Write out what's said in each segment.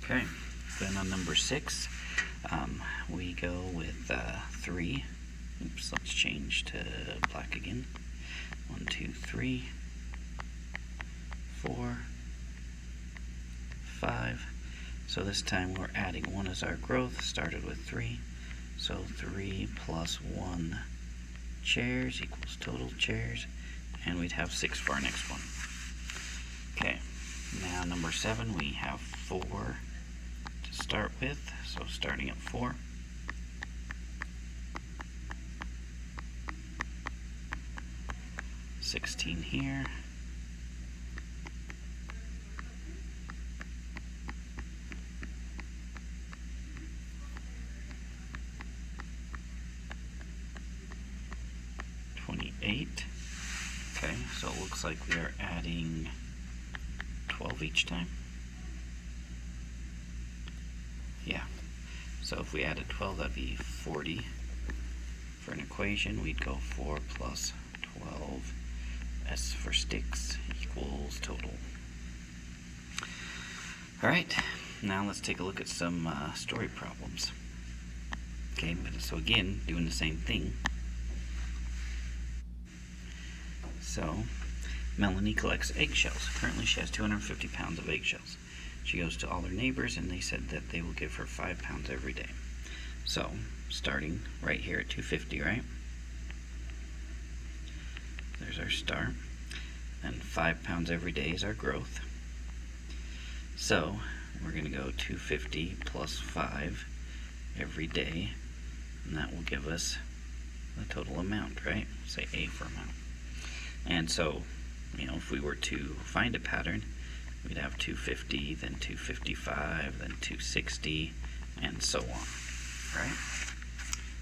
Okay, then on number 6, we go with 3. Oops, let's change to black again. 1, 2, 3, 4, 5. So this time we're adding 1 as our growth. Started with 3. So 3 plus 1 chairs equals total chairs. And we'd have 6 for our next one. Okay, now number 7, we have 4 to start with. So starting at 4. 16 here. 28. Okay, so it looks like we are adding 12 each time. Yeah, so if we added 12, that'd be 40. For an equation, we'd go 4 plus 12. S for sticks equals total. Alright, now let's take a look at some story problems. Okay, so again, doing the same thing. So, Melanie collects eggshells. Currently she has 250 pounds of eggshells. She goes to all her neighbors and they said that they will give her 5 pounds every day. So, starting right here at 250, right? There's our start. And 5 pounds every day is our growth. So, we're going to go 250 plus 5 every day. And that will give us the total amount, right? Say A for amount. And so, if we were to find a pattern, we'd have 250, then 255, then 260, and so on, right?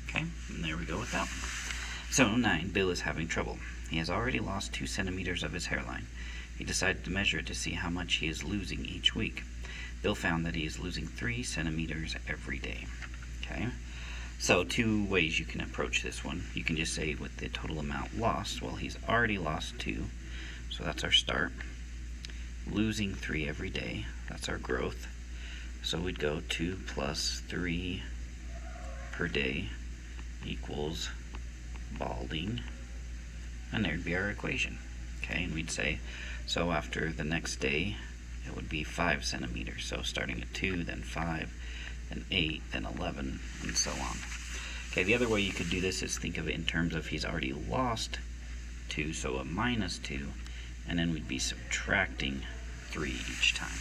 Okay, and there we go with that one. So 9, Bill is having trouble. He has already lost 2 centimeters of his hairline. He decided to measure it to see how much he is losing each week. Bill found that he is losing 3 centimeters every day. Okay, so 2 ways you can approach this one. You can just say with the total amount lost, well, he's already lost 2, so that's our start. Losing 3 every day, that's our growth. So we'd go 2 plus 3 per day equals balding, and there'd be our equation. Okay, and we'd say, so after the next day, it would be 5 centimeters. So starting at 2, then 5, then 8, then 11, and so on. Okay, the other way you could do this is think of it in terms of he's already lost 2, so a minus 2, and then we'd be subtracting 3 each time.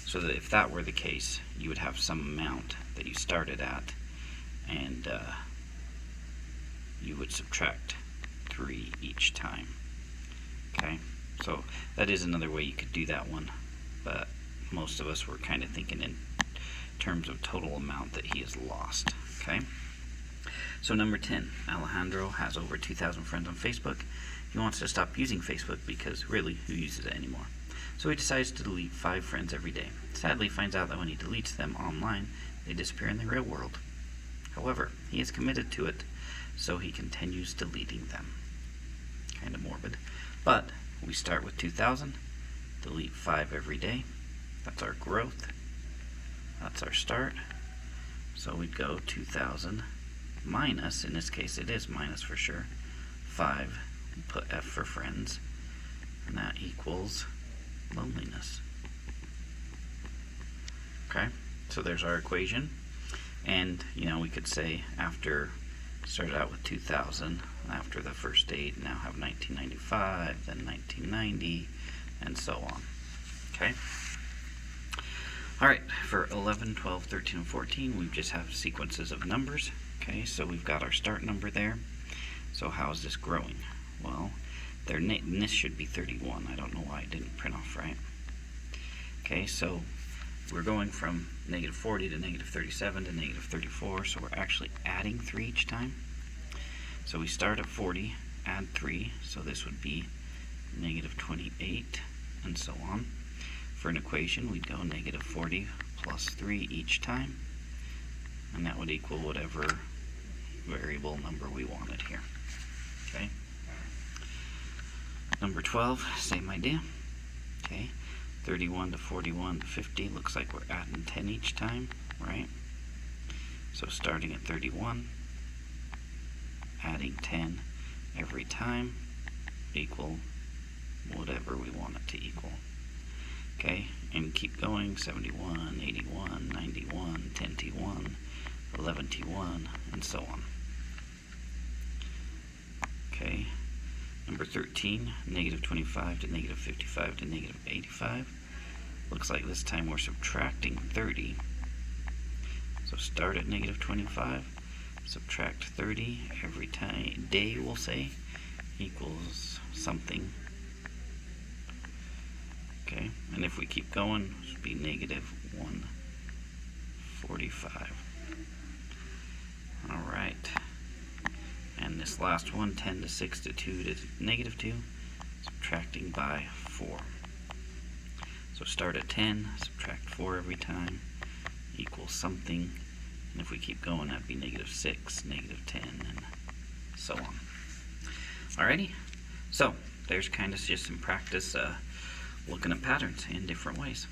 So that if that were the case, you would have some amount that you started at, and you would subtract 3 each time. Okay, so that is another way you could do that one, but most of us were kind of thinking in terms of total amount that he has lost. Okay, so number 10, Alejandro has over 2,000 friends on Facebook. He wants to stop using Facebook because really, who uses it anymore? So he decides to delete 5 friends every day. Sadly, he finds out that when he deletes them online, they disappear in the real world. However, he is committed to it, so he continues deleting them. Kind of morbid. But we start with 2,000, delete 5 every day. That's our growth. That's our start. So we'd go 2,000 minus, in this case it is minus for sure, 5, and put F for friends, and that equals loneliness. Okay, so there's our equation. And, we could say after, started out with 2,000, after the first date, now have 1995, then 1990, and so on. Okay? Alright, for 11, 12, 13, and 14, we just have sequences of numbers. Okay, so we've got our start number there. So how is this growing? Well, this should be 31. I don't know why it didn't print off right. Okay, so we're going from negative 40 to negative 37 to negative 34, so we're actually adding 3 each time. So we start at 40, add 3, so this would be negative 28, and so on. For an equation, we'd go negative 40 plus 3 each time, and that would equal whatever variable number we wanted here. Okay. Number 12, same idea. Okay. 31 to 41 to 50, looks like we're adding 10 each time, right? So starting at 31, adding 10 every time, equal whatever we want it to equal. Okay, and keep going, 71, 81, 91, 10T1, 11T1, and so on. Okay, number 13, negative 25 to negative 55 to negative 85. Looks like this time we're subtracting 30. So start at negative 25, subtract 30 every day, we'll say, equals something. Okay, and if we keep going, it should be negative 145. Alright, and this last one, 10 to 6 to 2 to negative 2, subtracting by 4. So start at 10, subtract 4 every time, equals something, and if we keep going, that'd be negative 6, negative 10, and so on. Alrighty, so there's kind of just some practice looking at patterns in different ways.